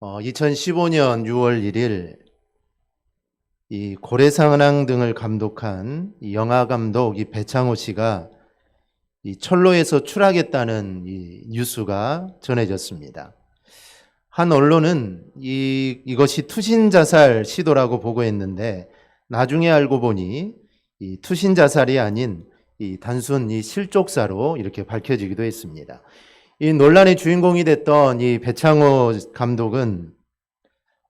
2015년 6월 1일 이 고래상어낭 등을 감독한 이 영화 감독 이 배창호 씨가 이 철로에서 추락했다는 이 뉴스가 전해졌습니다. 한 언론은 이것이 투신 자살 시도라고 보고했는데 나중에 알고 보니 이 투신 자살이 아닌 이 단순 이 실족사로 이렇게 밝혀지기도 했습니다. 이 논란의 주인공이 됐던 이 배창호 감독은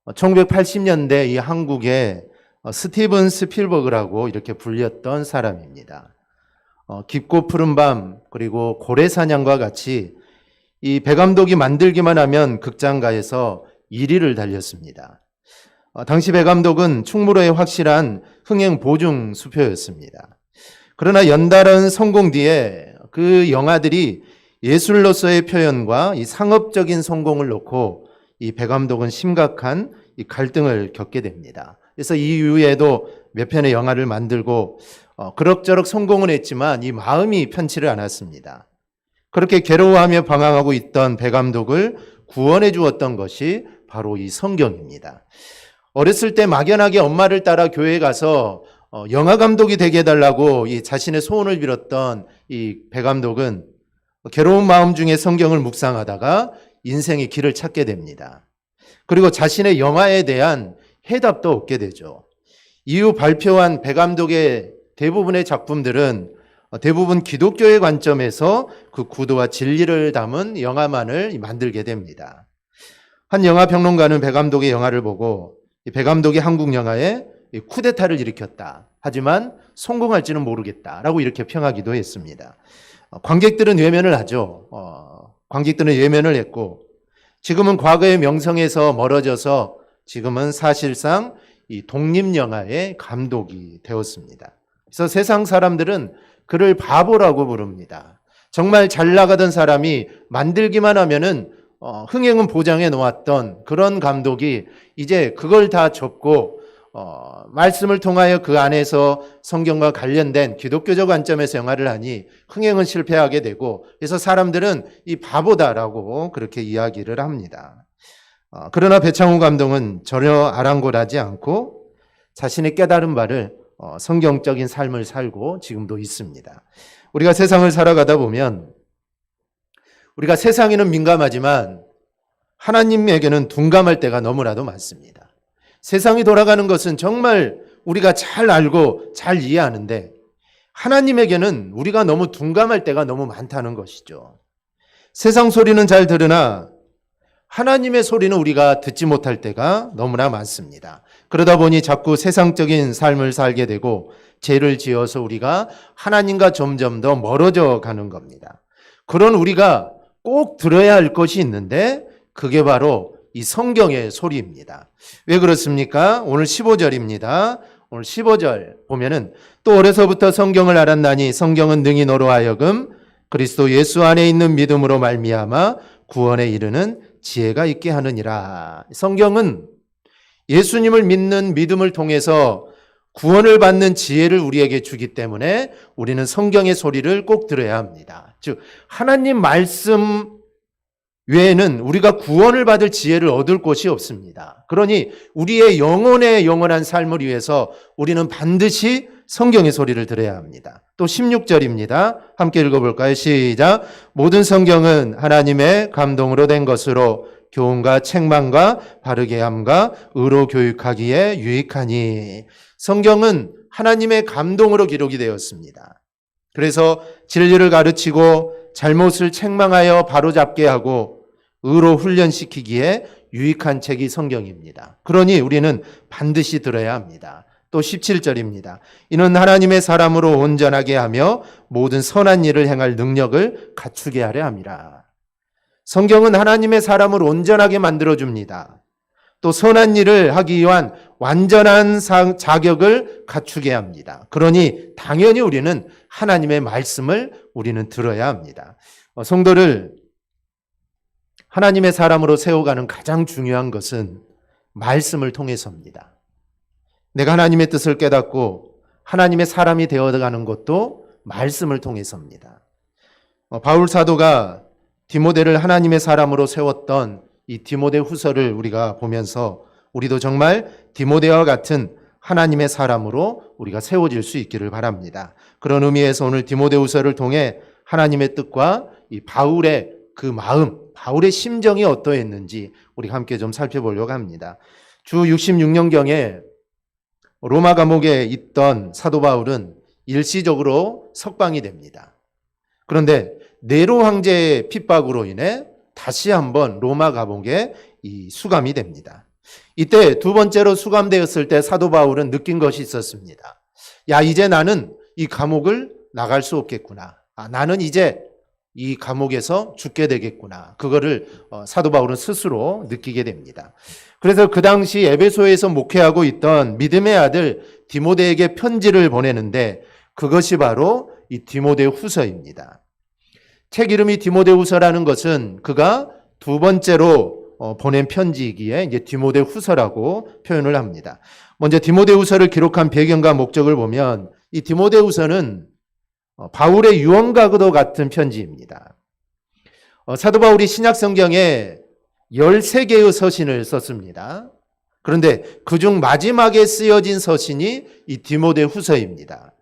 1980년대 이 한국의 스티븐 스필버그라고 이렇게 불렸던 사람입니다. 깊고 푸른 밤 그리고 고래사냥과 같이 이 배 감독이 만들기만 하면 극장가에서 1위를 달렸습니다. 당시 배 감독은 충무로의 확실한 흥행 보증 수표였습니다. 그러나 연달은 성공 뒤에 그 영화들이 예술로서의 표현과 이 상업적인 성공을 놓고 이 배 감독은 심각한 이 갈등을 겪게 됩니다. 그래서 이후에도 몇 편의 영화를 만들고 그럭저럭 성공은 했지만 이 마음이 편치를 않았습니다. 그렇게 괴로워하며 방황하고 있던 배 감독을 구원해 주었던 것이 바로 이 성경입니다. 어렸을 때 막연하게 엄마를 따라 교회에 가서 영화 감독이 되게 해달라고 이 자신의 소원을 빌었던 이 배 감독은 괴로운 마음 중에 성경을 묵상하다가 인생의 길을 찾게 됩니다. 그리고 자신의 영화에 대한 해답도 얻게 되죠. 이후 발표한 배 감독의 대부분의 작품들은 대부분 기독교의 관점에서 그 구도와 진리를 담은 영화만을 만들게 됩니다. 한 영화 평론가는 배 감독의 영화를 보고 배 감독이 한국 영화에 쿠데타를 일으켰다. 하지만 성공할지는 모르겠다라고 이렇게 평하기도 했습니다. 관객들은 외면을 하죠. 관객들은 외면을 했고 지금은 과거의 명성에서 멀어져서 지금은 사실상 이 독립영화의 감독이 되었습니다. 그래서 세상 사람들은 그를 바보라고 부릅니다. 정말 잘 나가던 사람이 만들기만 하면은 흥행은 보장해 놓았던 그런 감독이 이제 그걸 다 접고 말씀을 통하여 그 안에서 성경과 관련된 기독교적 관점에서 영화를 하니 흥행은 실패하게 되고 그래서 사람들은 이 바보다라고 그렇게 이야기를 합니다. 그러나 배창호 감독은 전혀 아랑곳하지 않고 자신의 깨달은 바를 성경적인 삶을 살고 지금도 있습니다. 우리가 세상을 살아가다 보면 우리가 세상에는 민감하지만 하나님에게는 둔감할 때가 너무나도 많습니다. 세상이 돌아가는 것은 정말 우리가 잘 알고 잘 이해하는데 하나님에게는 우리가 너무 둔감할 때가 너무 많다는 것이죠. 세상 소리는 잘 들으나 하나님의 소리는 우리가 듣지 못할 때가 너무나 많습니다. 그러다 보니 자꾸 세상적인 삶을 살게 되고 죄를 지어서 우리가 하나님과 점점 더 멀어져 가는 겁니다. 그런 우리가 꼭 들어야 할 것이 있는데 그게 바로 이 성경의 소리입니다. 왜 그렇습니까? 오늘 15절입니다. 오늘 15절 보면은 또 어려서부터 성경을 알았나니 성경은 능히 너로 하여금 그리스도 예수 안에 있는 믿음으로 말미암아 구원에 이르는 지혜가 있게 하느니라. 성경은 예수님을 믿는 믿음을 통해서 구원을 받는 지혜를 우리에게 주기 때문에 우리는 성경의 소리를 꼭 들어야 합니다. 즉 하나님 말씀 외에는 우리가 구원을 받을 지혜를 얻을 곳이 없습니다. 그러니 우리의 영원한 삶을 위해서 우리는 반드시 성경의 소리를 들어야 합니다. 또 16절입니다. 함께 읽어볼까요? 시작. 모든 성경은 하나님의 감동으로 된 것으로 교훈과 책망과 바르게 함과 의로 교육하기에 유익하니. 성경은 하나님의 감동으로 기록이 되었습니다. 그래서 진리를 가르치고 잘못을 책망하여 바로잡게 하고 의로 훈련시키기에 유익한 책이 성경입니다. 그러니 우리는 반드시 들어야 합니다. 또 17절입니다. 이는 하나님의 사람으로 온전하게 하며 모든 선한 일을 행할 능력을 갖추게 하려 함이라. 성경은 하나님의 사람을 온전하게 만들어줍니다. 또 선한 일을 하기 위한 완전한 자격을 갖추게 합니다. 그러니 당연히 우리는 하나님의 말씀을 우리는 들어야 합니다. 성도를 하나님의 사람으로 세워가는 가장 중요한 것은 말씀을 통해서입니다. 내가 하나님의 뜻을 깨닫고 하나님의 사람이 되어가는 것도 말씀을 통해서입니다. 바울 사도가 디모데를 하나님의 사람으로 세웠던 이 디모데 후서를 우리가 보면서 우리도 정말 디모데와 같은 하나님의 사람으로 우리가 세워질 수 있기를 바랍니다. 그런 의미에서 오늘 디모데 후서를 통해 하나님의 뜻과 이 바울의 그 마음, 바울의 심정이 어떠했는지 우리 함께 좀 살펴보려고 합니다. 주 66년경에 로마 감옥에 있던 사도 바울은 일시적으로 석방이 됩니다. 그런데 네로 황제의 핍박으로 인해 다시 한번 로마 감옥에 수감이 됩니다. 이때 두 번째로 수감되었을 때 사도 바울은 느낀 것이 있었습니다. 야, 이제 나는 이 감옥을 나갈 수 없겠구나. 나는 이제 이 감옥에서 죽게 되겠구나. 그거를 사도 바울은 스스로 느끼게 됩니다. 그래서 그 당시 에베소에서 목회하고 있던 믿음의 아들 디모데에게 편지를 보내는데 그것이 바로 이 디모데 후서입니다. 책 이름이 디모데 후서라는 것은 그가 두 번째로 보낸 편지이기에 이제 디모데 후서라고 표현을 합니다. 먼저 디모데 후서를 기록한 배경과 목적을 보면 이 디모데 후서는 바울의 유언과도 같은 편지입니다. 사도 바울이 신약 성경에 13개의 서신을 썼습니다. 그런데 그중 마지막에 쓰여진 서신이 이 디모데 후서입니다.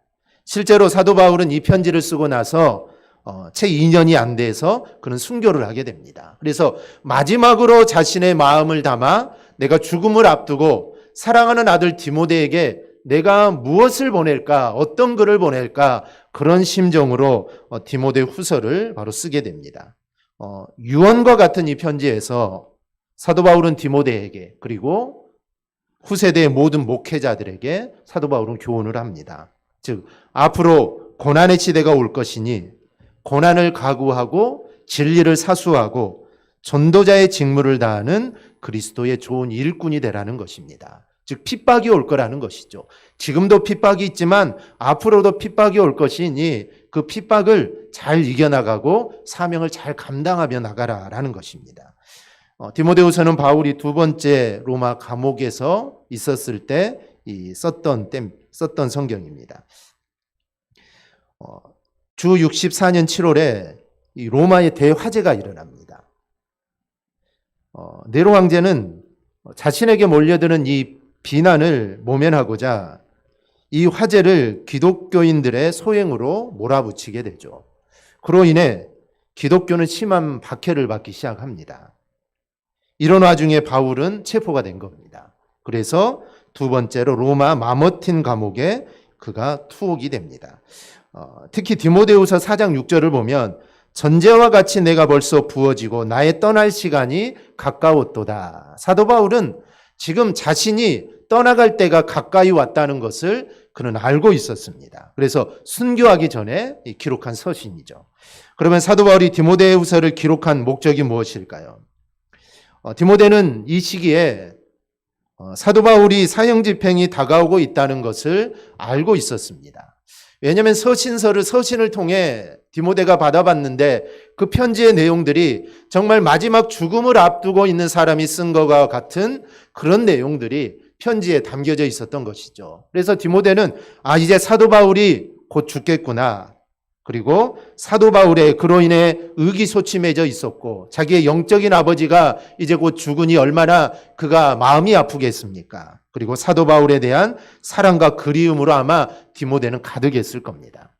실제로 사도 바울은 이 편지를 쓰고 나서 채 2년이 안 돼서 그는 순교를 하게 됩니다. 그래서 마지막으로 자신의 마음을 담아 내가 죽음을 앞두고 사랑하는 아들 디모데에게 내가 무엇을 보낼까, 어떤 글을 보낼까, 그런 심정으로 디모데 후서를 바로 쓰게 됩니다. 유언과 같은 이 편지에서 사도 바울은 디모데에게 그리고 후세대의 모든 목회자들에게 사도 바울은 교훈을 합니다. 즉 앞으로 고난의 시대가 올 것이니 고난을 각오하고 진리를 사수하고 전도자의 직무를 다하는 그리스도의 좋은 일꾼이 되라는 것입니다. 즉 핍박이 올 거라는 것이죠. 지금도 핍박이 있지만 앞으로도 핍박이 올 것이니 그 핍박을 잘 이겨나가고 사명을 잘 감당하며 나가라라는 것입니다. 디모데후서는 바울이 두 번째 로마 감옥에서 있었을 때 썼던 성경입니다. 주 64년 7월에 이 로마의 대화재가 일어납니다. 네로 황제는 자신에게 몰려드는 이 비난을 모면하고자 이 화재를 기독교인들의 소행으로 몰아붙이게 되죠. 그로 인해 기독교는 심한 박해를 받기 시작합니다. 이런 와중에 바울은 체포가 된 겁니다. 그래서 두 번째로 로마 마머틴 감옥에 그가 투옥이 됩니다. 특히 디모데후서 4장 6절을 보면 전제와 같이 내가 벌써 부어지고 나의 떠날 시간이 가까웠도다. 사도 바울은 지금 자신이 떠나갈 때가 가까이 왔다는 것을 그는 알고 있었습니다. 그래서 순교하기 전에 기록한 서신이죠. 그러면 사도 바울이 디모데후서를 기록한 목적이 무엇일까요? 디모데는 이 시기에 사도 바울이 사형 집행이 다가오고 있다는 것을 알고 있었습니다. 왜냐하면 서신을 통해 디모데가 받아봤는데 그 편지의 내용들이 정말 마지막 죽음을 앞두고 있는 사람이 쓴 것과 같은 그런 내용들이 편지에 담겨져 있었던 것이죠. 그래서 디모데는 이제 사도 바울이 곧 죽겠구나. 그리고 사도 바울의 그로 인해 의기소침해져 있었고 자기의 영적인 아버지가 이제 곧 죽으니 얼마나 그가 마음이 아프겠습니까? 그리고 사도 바울에 대한 사랑과 그리움으로 아마 디모데는 가득했을 겁니다.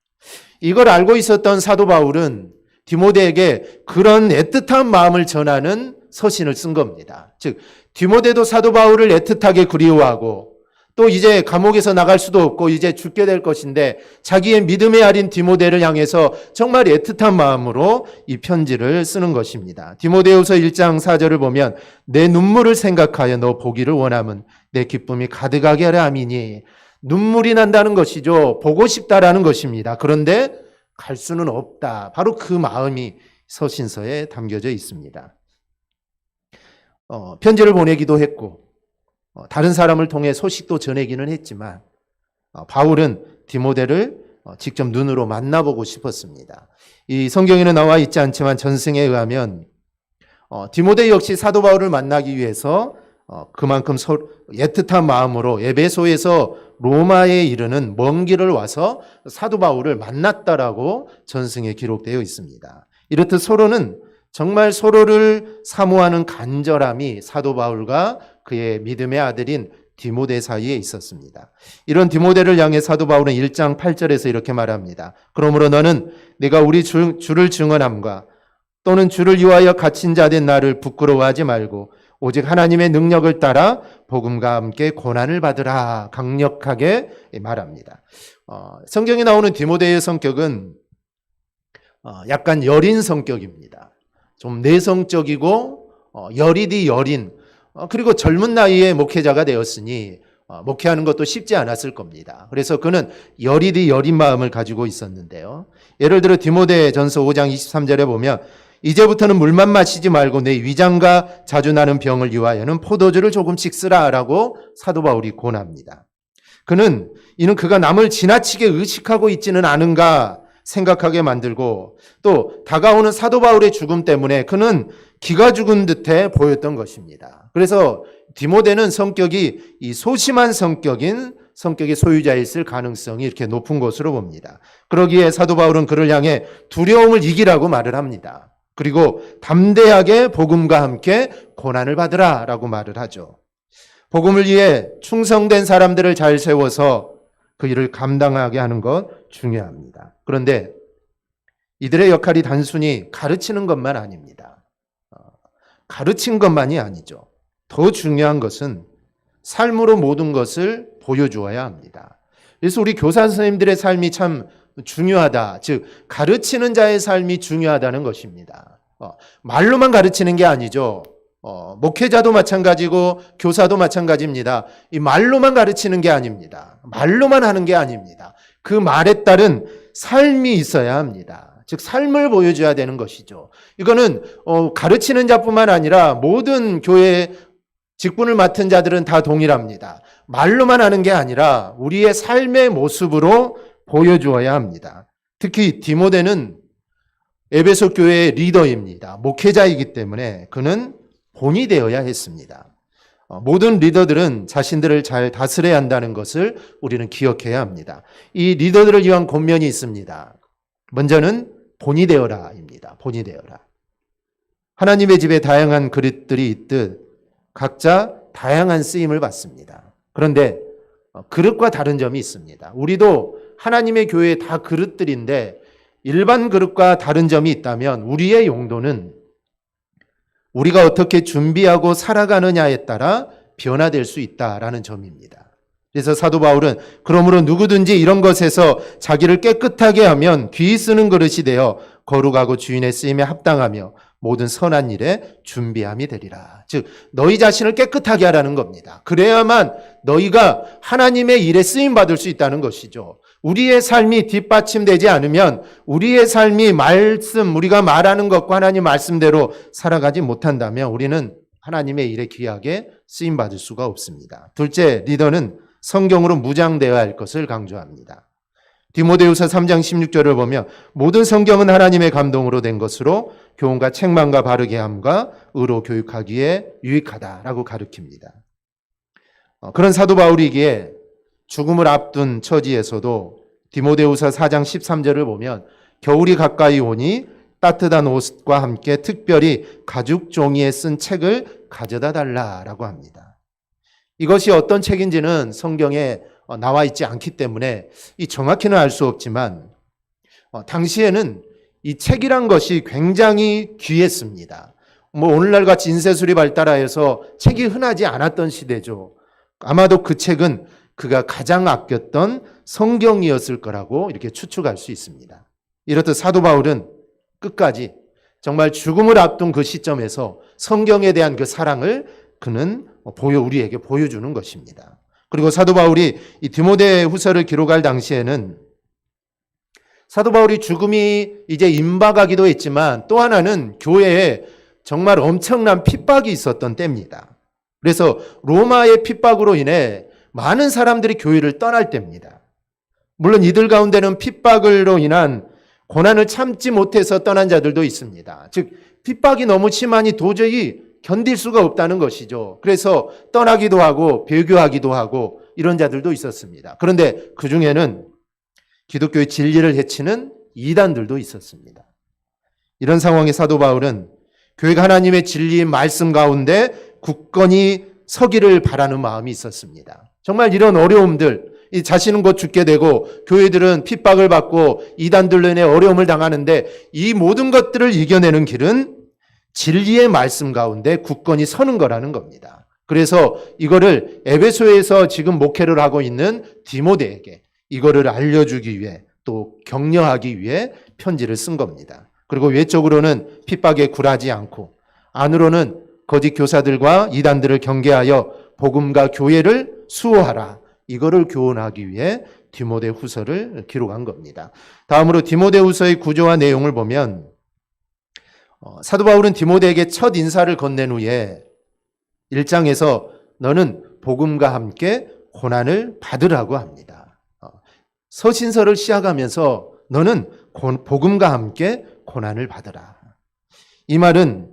이걸 알고 있었던 사도 바울은 디모데에게 그런 애틋한 마음을 전하는 서신을 쓴 겁니다. 즉 디모데도 사도 바울을 애틋하게 그리워하고 또 이제 감옥에서 나갈 수도 없고 이제 죽게 될 것인데 자기의 믿음의 아린 디모데를 향해서 정말 애틋한 마음으로 이 편지를 쓰는 것입니다. 디모데후서 1장 4절을 보면 내 눈물을 생각하여 너 보기를 원함은 내 기쁨이 가득하게 하려 함이니 눈물이 난다는 것이죠. 보고 싶다라는 것입니다. 그런데 갈 수는 없다. 바로 그 마음이 서신서에 담겨져 있습니다. 편지를 보내기도 했고 다른 사람을 통해 소식도 전하기는 했지만 바울은 디모데를 직접 눈으로 만나보고 싶었습니다. 이 성경에는 나와 있지 않지만 전승에 의하면 디모데 역시 사도 바울을 만나기 위해서 그만큼 애틋한 마음으로 에베소에서 로마에 이르는 먼 길을 와서 사도 바울을 만났다라고 전승에 기록되어 있습니다. 이렇듯 서로는 정말 서로를 사모하는 간절함이 사도 바울과 그의 믿음의 아들인 디모데 사이에 있었습니다. 이런 디모데를 향해 사도 바울은 1장 8절에서 이렇게 말합니다. 그러므로 너는 내가 우리 주를 증언함과 또는 주를 위하여 갇힌 자 된 나를 부끄러워하지 말고 오직 하나님의 능력을 따라 복음과 함께 고난을 받으라 강력하게 말합니다. 성경에 나오는 디모데의 성격은 약간 여린 성격입니다. 좀 내성적이고 여리디 여린 그리고 젊은 나이에 목회자가 되었으니 목회하는 것도 쉽지 않았을 겁니다. 그래서 그는 여리디 여린 마음을 가지고 있었는데요. 예를 들어 디모데전서 5장 23절에 보면 이제부터는 물만 마시지 말고 내 위장과 자주 나는 병을 위하여는 포도주를 조금씩 쓰라라고 사도 바울이 권합니다. 이는 그가 남을 지나치게 의식하고 있지는 않은가 생각하게 만들고 또 다가오는 사도 바울의 죽음 때문에 그는 기가 죽은 듯해 보였던 것입니다. 그래서 디모데는 성격이 이 소심한 성격의 소유자였을 가능성이 이렇게 높은 것으로 봅니다. 그러기에 사도 바울은 그를 향해 두려움을 이기라고 말을 합니다. 그리고 담대하게 복음과 함께 고난을 받으라 라고 말을 하죠. 복음을 위해 충성된 사람들을 잘 세워서 그 일을 감당하게 하는 것 중요합니다. 그런데 이들의 역할이 단순히 가르치는 것만 아닙니다. 가르친 것만이 아니죠. 더 중요한 것은 삶으로 모든 것을 보여주어야 합니다. 그래서 우리 교사 선생님들의 삶이 참 중요하다. 즉 가르치는 자의 삶이 중요하다는 것입니다. 말로만 가르치는 게 아니죠. 목회자도 마찬가지고 교사도 마찬가지입니다. 이 말로만 가르치는 게 아닙니다. 말로만 하는 게 아닙니다. 그 말에 따른 삶이 있어야 합니다. 즉 삶을 보여줘야 되는 것이죠. 이거는 가르치는 자뿐만 아니라 모든 교회 직분을 맡은 자들은 다 동일합니다. 말로만 하는 게 아니라 우리의 삶의 모습으로 보여주어야 합니다. 특히 디모데는 에베소 교회의 리더입니다. 목회자이기 때문에 그는 본이 되어야 했습니다. 모든 리더들은 자신들을 잘 다스려야 한다는 것을 우리는 기억해야 합니다. 이 리더들을 위한 권면이 있습니다. 먼저는 본이 되어라입니다. 본이 되어라. 하나님의 집에 다양한 그릇들이 있듯 각자 다양한 쓰임을 받습니다. 그런데 그릇과 다른 점이 있습니다. 우리도 하나님의 교회에 다 그릇들인데 일반 그릇과 다른 점이 있다면 우리의 용도는 우리가 어떻게 준비하고 살아가느냐에 따라 변화될 수 있다라는 점입니다. 그래서 사도 바울은 그러므로 누구든지 이런 것에서 자기를 깨끗하게 하면 귀 쓰는 그릇이 되어 거룩하고 주인의 쓰임에 합당하며 모든 선한 일에 준비함이 되리라. 즉 너희 자신을 깨끗하게 하라는 겁니다. 그래야만 너희가 하나님의 일에 쓰임 받을 수 있다는 것이죠. 우리의 삶이 뒷받침되지 않으면 우리의 삶이 우리가 말하는 것과 하나님 말씀대로 살아가지 못한다면 우리는 하나님의 일에 귀하게 쓰임 받을 수가 없습니다. 둘째, 리더는 성경으로 무장되어야 할 것을 강조합니다. 디모데후서 3장 16절을 보면 모든 성경은 하나님의 감동으로 된 것으로 교훈과 책망과 바르게 함과 의로 교육하기에 유익하다라고 가르칩니다. 그런 사도 바울이기에 죽음을 앞둔 처지에서도 디모데후서 4장 13절을 보면 겨울이 가까이 오니 따뜻한 옷과 함께 특별히 가죽 종이에 쓴 책을 가져다 달라라고 합니다. 이것이 어떤 책인지는 성경에 나와 있지 않기 때문에 정확히는 알 수 없지만 당시에는 이 책이란 것이 굉장히 귀했습니다. 오늘날 같이 인쇄술이 발달하여서 책이 흔하지 않았던 시대죠. 아마도 그 책은 그가 가장 아꼈던 성경이었을 거라고 이렇게 추측할 수 있습니다. 이렇듯 사도 바울은 끝까지 정말 죽음을 앞둔 그 시점에서 성경에 대한 그 사랑을 그는 우리에게 보여주는 것입니다. 그리고 사도 바울이 이 디모데 후서를 기록할 당시에는 사도 바울이 죽음이 이제 임박하기도 했지만 또 하나는 교회에 정말 엄청난 핍박이 있었던 때입니다. 그래서 로마의 핍박으로 인해 많은 사람들이 교회를 떠날 때입니다. 물론 이들 가운데는 핍박으로 인한 고난을 참지 못해서 떠난 자들도 있습니다. 즉 핍박이 너무 심하니 도저히 견딜 수가 없다는 것이죠. 그래서 떠나기도 하고 배교하기도 하고 이런 자들도 있었습니다. 그런데 그 중에는 기독교의 진리를 해치는 이단들도 있었습니다. 이런 상황에 사도 바울은 교회가 하나님의 진리의 말씀 가운데 굳건히 서기를 바라는 마음이 있었습니다. 정말 이런 어려움들, 이 자신은 곧 죽게 되고 교회들은 핍박을 받고 이단들로 인해 어려움을 당하는데 이 모든 것들을 이겨내는 길은 진리의 말씀 가운데 굳건히 서는 거라는 겁니다. 그래서 이거를 에베소에서 지금 목회를 하고 있는 디모데에게 이거를 알려주기 위해 또 격려하기 위해 편지를 쓴 겁니다. 그리고 외적으로는 핍박에 굴하지 않고 안으로는 거짓 교사들과 이단들을 경계하여 복음과 교회를 수호하라. 이거를 교훈하기 위해 디모데 후서를 기록한 겁니다. 다음으로 디모데 후서의 구조와 내용을 보면 사도 바울은 디모데에게 첫 인사를 건넨 후에 1장에서 너는 복음과 함께 고난을 받으라고 합니다. 서신서를 시작하면서 너는 복음과 함께 고난을 받으라. 이 말은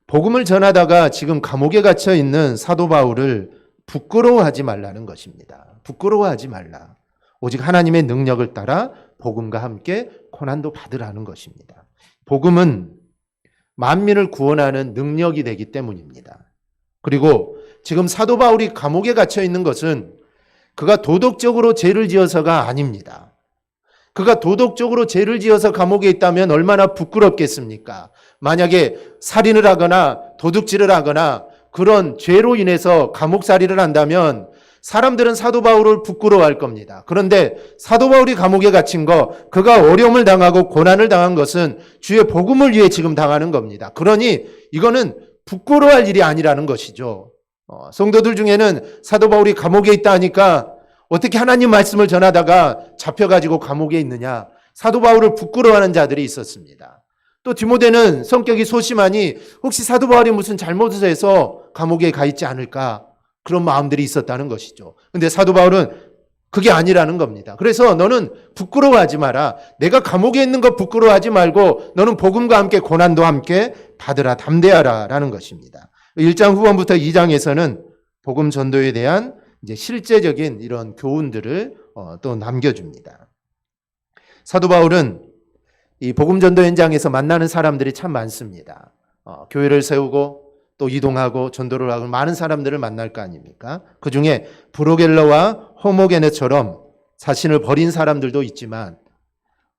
복음을 전하다가 지금 감옥에 갇혀 있는 사도 바울을 부끄러워하지 말라는 것입니다. 부끄러워하지 말라. 오직 하나님의 능력을 따라 복음과 함께 고난도 받으라는 것입니다. 복음은 만민을 구원하는 능력이 되기 때문입니다. 그리고 지금 사도 바울이 감옥에 갇혀 있는 것은 그가 도덕적으로 죄를 지어서가 아닙니다. 그가 도덕적으로 죄를 지어서 감옥에 있다면 얼마나 부끄럽겠습니까? 만약에 살인을 하거나 도둑질을 하거나 그런 죄로 인해서 감옥살이를 한다면 사람들은 사도 바울을 부끄러워할 겁니다. 그런데 사도 바울이 감옥에 갇힌 거, 그가 어려움을 당하고 고난을 당한 것은 주의 복음을 위해 지금 당하는 겁니다. 그러니 이거는 부끄러워할 일이 아니라는 것이죠. 성도들 중에는 사도 바울이 감옥에 있다 하니까 어떻게 하나님 말씀을 전하다가 잡혀가지고 감옥에 있느냐, 사도 바울을 부끄러워하는 자들이 있었습니다. 또 디모데는 성격이 소심하니 혹시 사도 바울이 무슨 잘못을 해서 감옥에 가 있지 않을까, 그런 마음들이 있었다는 것이죠. 근데 사도 바울은 그게 아니라는 겁니다. 그래서 너는 부끄러워하지 마라. 내가 감옥에 있는 거 부끄러워하지 말고 너는 복음과 함께 고난도 함께 받으라, 담대하라 라는 것입니다. 1장 후반부터 2장에서는 복음 전도에 대한 이제 실제적인 이런 교훈들을 또 남겨줍니다. 사도 바울은 이 복음 전도 현장에서 만나는 사람들이 참 많습니다. 교회를 세우고 또 이동하고 전도를 하고 많은 사람들을 만날 거 아닙니까? 그 중에 브로겔러와 호모게네처럼 자신을 버린 사람들도 있지만,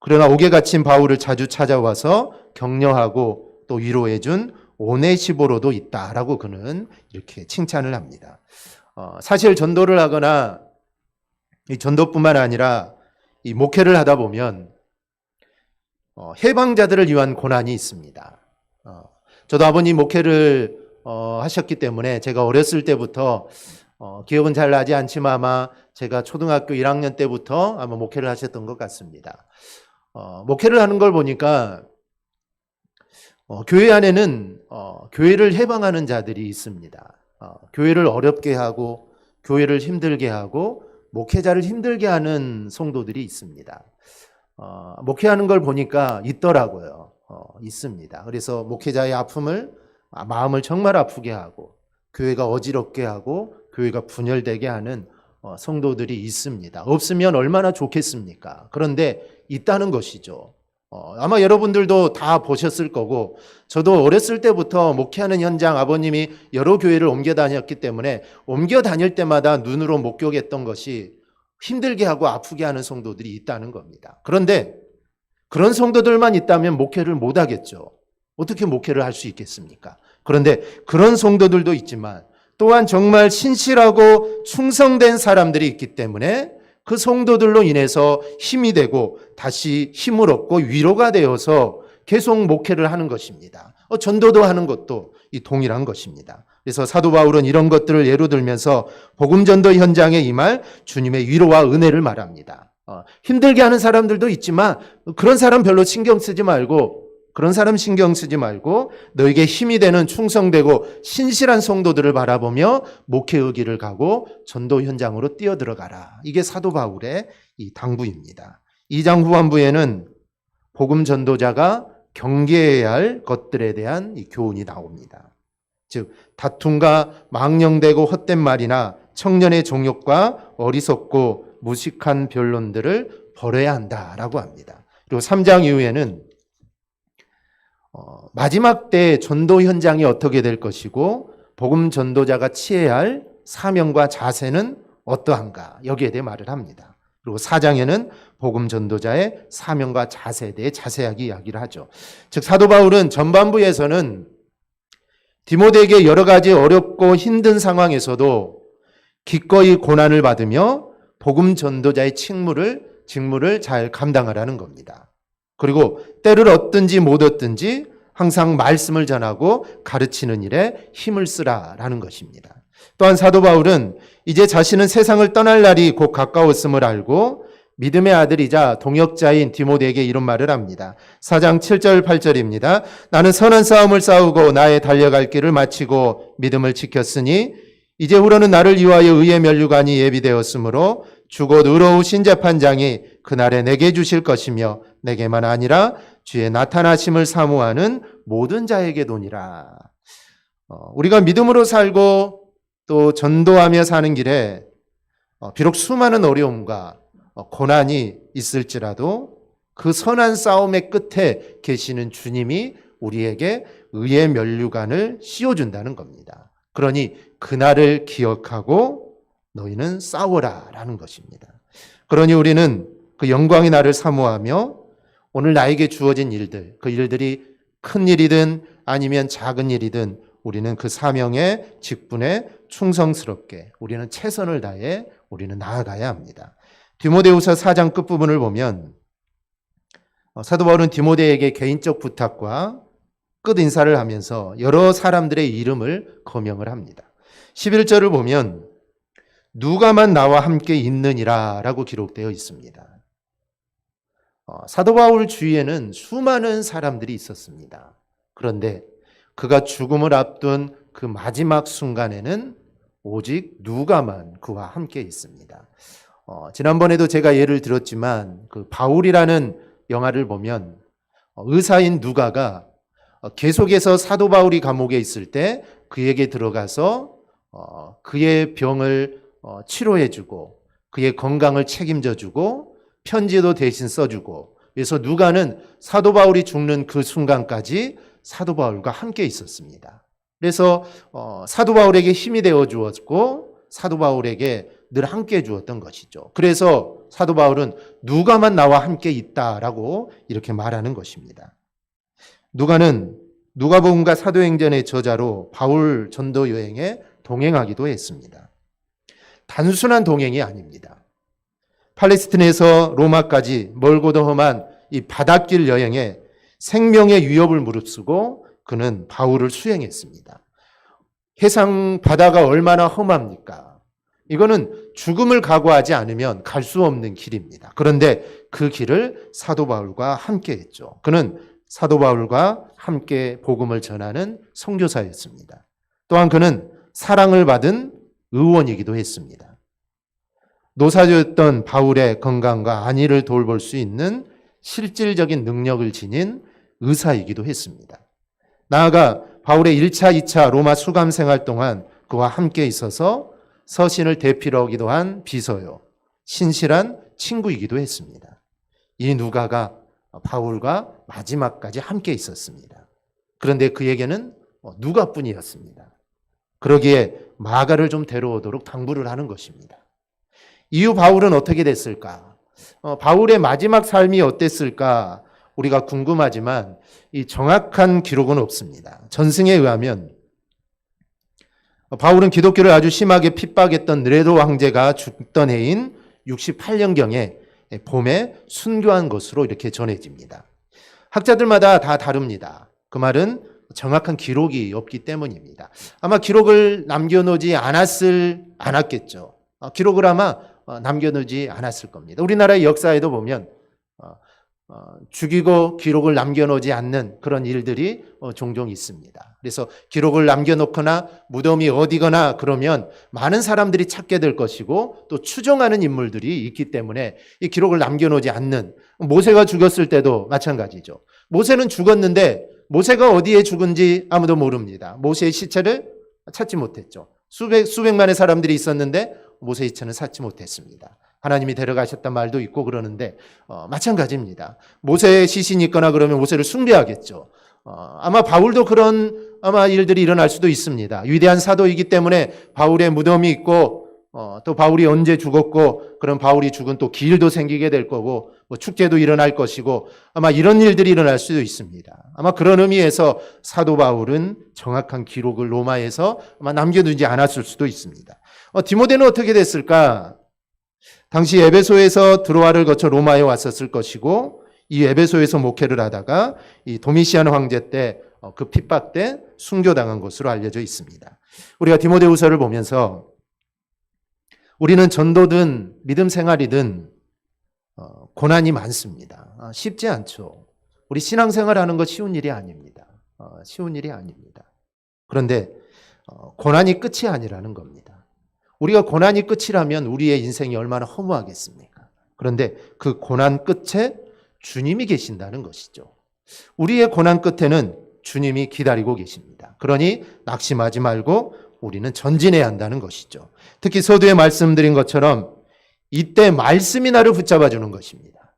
그러나 옥에 갇힌 바울을 자주 찾아와서 격려하고 또 위로해준 오네시보로도 있다라고 그는 이렇게 칭찬을 합니다. 사실 전도를 하거나 이 전도뿐만 아니라 이 목회를 하다 보면 해방자들을 위한 고난이 있습니다. 저도 아버님 목회를 하셨기 때문에 제가 어렸을 때부터 기억은 잘 나지 않지만 아마 제가 초등학교 1학년 때부터 아마 목회를 하셨던 것 같습니다. 목회를 하는 걸 보니까 교회 안에는 교회를 해방하는 자들이 있습니다. 교회를 어렵게 하고 교회를 힘들게 하고 목회자를 힘들게 하는 성도들이 있습니다. 목회하는 걸 보니까 있더라고요. 있습니다. 그래서 목회자의 아픔을, 마음을 정말 아프게 하고 교회가 어지럽게 하고 교회가 분열되게 하는 성도들이 있습니다. 없으면 얼마나 좋겠습니까? 그런데 있다는 것이죠. 아마 여러분들도 다 보셨을 거고, 저도 어렸을 때부터 목회하는 현장, 아버님이 여러 교회를 옮겨 다녔기 때문에 옮겨 다닐 때마다 눈으로 목격했던 것이 힘들게 하고 아프게 하는 성도들이 있다는 겁니다. 그런데 그런 성도들만 있다면 목회를 못 하겠죠. 어떻게 목회를 할 수 있겠습니까? 그런데 그런 성도들도 있지만 또한 정말 신실하고 충성된 사람들이 있기 때문에 그 성도들로 인해서 힘이 되고 다시 힘을 얻고 위로가 되어서 계속 목회를 하는 것입니다. 전도도 하는 것도 이 동일한 것입니다. 그래서 사도 바울은 이런 것들을 예로 들면서 복음 전도 현장에 임할 주님의 위로와 은혜를 말합니다. 힘들게 하는 사람들도 있지만 그런 사람 별로 신경 쓰지 말고, 그런 사람 신경 쓰지 말고 너에게 힘이 되는 충성되고 신실한 성도들을 바라보며 목회의 길을 가고 전도 현장으로 뛰어들어가라. 이게 사도 바울의 이 당부입니다. 2장 후반부에는 복음 전도자가 경계해야 할 것들에 대한 이 교훈이 나옵니다. 즉 다툼과 망령되고 헛된 말이나 청년의 종욕과 어리석고 무식한 변론들을 버려야 한다라고 합니다. 그리고 3장 이후에는 마지막 때 전도 현장이 어떻게 될 것이고 복음 전도자가 취해야 할 사명과 자세는 어떠한가 여기에 대해 말을 합니다. 그리고 4장에는 복음 전도자의 사명과 자세에 대해 자세하게 이야기를 하죠. 즉 사도 바울은 전반부에서는 디모데에게 여러 가지 어렵고 힘든 상황에서도 기꺼이 고난을 받으며 복음 전도자의 직무를 잘 감당하라는 겁니다. 그리고 때를 얻든지 못 얻든지 항상 말씀을 전하고 가르치는 일에 힘을 쓰라라는 것입니다. 또한 사도 바울은 이제 자신은 세상을 떠날 날이 곧 가까웠음을 알고 믿음의 아들이자 동역자인 디모데에게 이런 말을 합니다. 4장 7절 8절입니다. 나는 선한 싸움을 싸우고 나의 달려갈 길을 마치고 믿음을 지켰으니 이제 후로는 나를 위하여 의의 면류관이 예비되었으므로 주곧 의로우신 재판장이 그날에 내게 주실 것이며 내게만 아니라 주의 나타나심을 사모하는 모든 자에게 도니라. 우리가 믿음으로 살고 또 전도하며 사는 길에 비록 수많은 어려움과 고난이 있을지라도 그 선한 싸움의 끝에 계시는 주님이 우리에게 의의 면류관을 씌워준다는 겁니다. 그러니 그날을 기억하고 너희는 싸워라 라는 것입니다. 그러니 우리는 그 영광의 날을 사모하며 오늘 나에게 주어진 일들, 그 일들이 큰 일이든 아니면 작은 일이든 우리는 그 사명의 직분에 충성스럽게 우리는 최선을 다해 우리는 나아가야 합니다. 디모데후서 4장 끝부분을 보면 사도 바울은 디모데에게 개인적 부탁과 끝 인사를 하면서 여러 사람들의 이름을 거명을 합니다. 11절을 보면 누가만 나와 함께 있느니라 라고 기록되어 있습니다. 사도 바울 주위에는 수많은 사람들이 있었습니다. 그런데 그가 죽음을 앞둔 그 마지막 순간에는 오직 누가만 그와 함께 있습니다. 지난번에도 제가 예를 들었지만 그 바울이라는 영화를 보면 의사인 누가가 계속해서 사도 바울이 감옥에 있을 때 그에게 들어가서 그의 병을 치료해주고 그의 건강을 책임져주고 편지도 대신 써주고 그래서 누가는 사도 바울이 죽는 그 순간까지 사도 바울과 함께 있었습니다. 그래서 사도 바울에게 힘이 되어 주었고 사도 바울에게 늘 함께 해 주었던 것이죠. 그래서 사도 바울은 누가만 나와 함께 있다라고 이렇게 말하는 것입니다. 누가는 누가복음과 사도행전의 저자로 바울 전도 여행에 동행하기도 했습니다. 단순한 동행이 아닙니다. 팔레스틴에서 로마까지 멀고도 험한 이 바닷길 여행에 생명의 위협을 무릅쓰고 그는 바울을 수행했습니다. 해상 바다가 얼마나 험합니까? 이거는 죽음을 각오하지 않으면 갈 수 없는 길입니다. 그런데 그 길을 사도 바울과 함께 했죠. 그는 사도 바울과 함께 복음을 전하는 선교사였습니다. 또한 그는 사랑을 받은 의원이기도 했습니다. 노사였던 바울의 건강과 안위를 돌볼 수 있는 실질적인 능력을 지닌 의사이기도 했습니다. 나아가 바울의 1차, 2차 로마 수감 생활 동안 그와 함께 있어서 서신을 대필하기도 한 비서요, 신실한 친구이기도 했습니다. 이 누가가 바울과 마지막까지 함께 있었습니다. 그런데 그에게는 누가뿐이었습니다. 그러기에 마가를 좀 데려오도록 당부를 하는 것입니다. 이후 바울은 어떻게 됐을까? 바울의 마지막 삶이 어땠을까? 우리가 궁금하지만 이 정확한 기록은 없습니다. 전승에 의하면 바울은 기독교를 아주 심하게 핍박했던 느레도 황제가 죽던 해인 68년경에 봄에 순교한 것으로 이렇게 전해집니다. 학자들마다 다 다릅니다. 그 말은 정확한 기록이 없기 때문입니다. 아마 기록을 남겨놓지 않았겠죠. 기록을 아마 남겨놓지 않았을 겁니다. 우리나라의 역사에도 보면 죽이고 기록을 남겨놓지 않는 그런 일들이 종종 있습니다. 그래서 기록을 남겨놓거나 무덤이 어디거나 그러면 많은 사람들이 찾게 될 것이고 또 추정하는 인물들이 있기 때문에 이 기록을 남겨놓지 않는, 모세가 죽었을 때도 마찬가지죠. 모세는 죽었는데 모세가 어디에 죽은지 아무도 모릅니다. 모세의 시체를 찾지 못했죠. 수백만의 사람들이 있었는데 모세의 시체는 찾지 못했습니다. 하나님이 데려가셨단 말도 있고 그러는데 마찬가지입니다. 모세의 시신이 있거나 그러면 모세를 숭배하겠죠. 아마 바울도 그런 아마 일들이 일어날 수도 있습니다. 위대한 사도이기 때문에 바울의 무덤이 있고 또 바울이 언제 죽었고 그런 바울이 죽은 또 기일도 생기게 될 거고 뭐 축제도 일어날 것이고 아마 이런 일들이 일어날 수도 있습니다. 아마 그런 의미에서 사도 바울은 정확한 기록을 로마에서 아마 남겨두지 않았을 수도 있습니다. 디모데는 어떻게 됐을까? 당시 에베소에서 드로아를 거쳐 로마에 왔었을 것이고 이 에베소에서 목회를 하다가 이 도미시안 황제 때 그 핍박 때 순교당한 것으로 알려져 있습니다. 우리가 디모데후서를 보면서 우리는 전도든 믿음 생활이든 고난이 많습니다. 쉽지 않죠. 우리 신앙생활하는 거 쉬운 일이 아닙니다. 쉬운 일이 아닙니다. 그런데 고난이 끝이 아니라는 겁니다. 우리가 고난이 끝이라면 우리의 인생이 얼마나 허무하겠습니까? 그런데 그 고난 끝에 주님이 계신다는 것이죠. 우리의 고난 끝에는 주님이 기다리고 계십니다. 그러니 낙심하지 말고 우리는 전진해야 한다는 것이죠. 특히 서두에 말씀드린 것처럼 이때 말씀이 나를 붙잡아 주는 것입니다.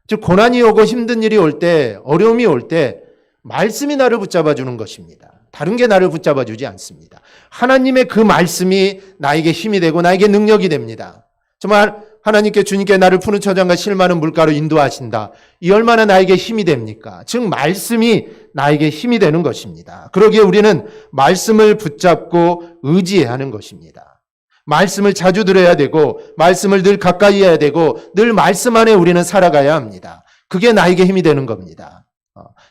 즉 고난이 오고 힘든 일이 올 때, 어려움이 올 때 말씀이 나를 붙잡아 주는 것입니다. 다른 게 나를 붙잡아 주지 않습니다. 하나님의 그 말씀이 나에게 힘이 되고 나에게 능력이 됩니다. 정말 하나님께 주님께 나를 푸른 초장과 실마는 물가로 인도하신다. 이 얼마나 나에게 힘이 됩니까? 즉 말씀이 나에게 힘이 되는 것입니다. 그러기에 우리는 말씀을 붙잡고 의지해야 하는 것입니다. 말씀을 자주 들어야 되고 말씀을 늘 가까이 해야 되고 늘 말씀 안에 우리는 살아가야 합니다. 그게 나에게 힘이 되는 겁니다.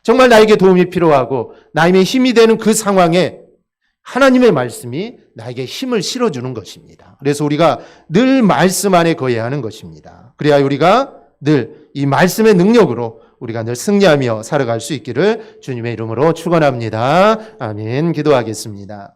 정말 나에게 도움이 필요하고 나에게 힘이 되는 그 상황에 하나님의 말씀이 나에게 힘을 실어주는 것입니다. 그래서 우리가 늘 말씀 안에 거해야 하는 것입니다. 그래야 우리가 늘 이 말씀의 능력으로 우리가 늘 승리하며 살아갈 수 있기를 주님의 이름으로 축원합니다. 아멘. 기도하겠습니다.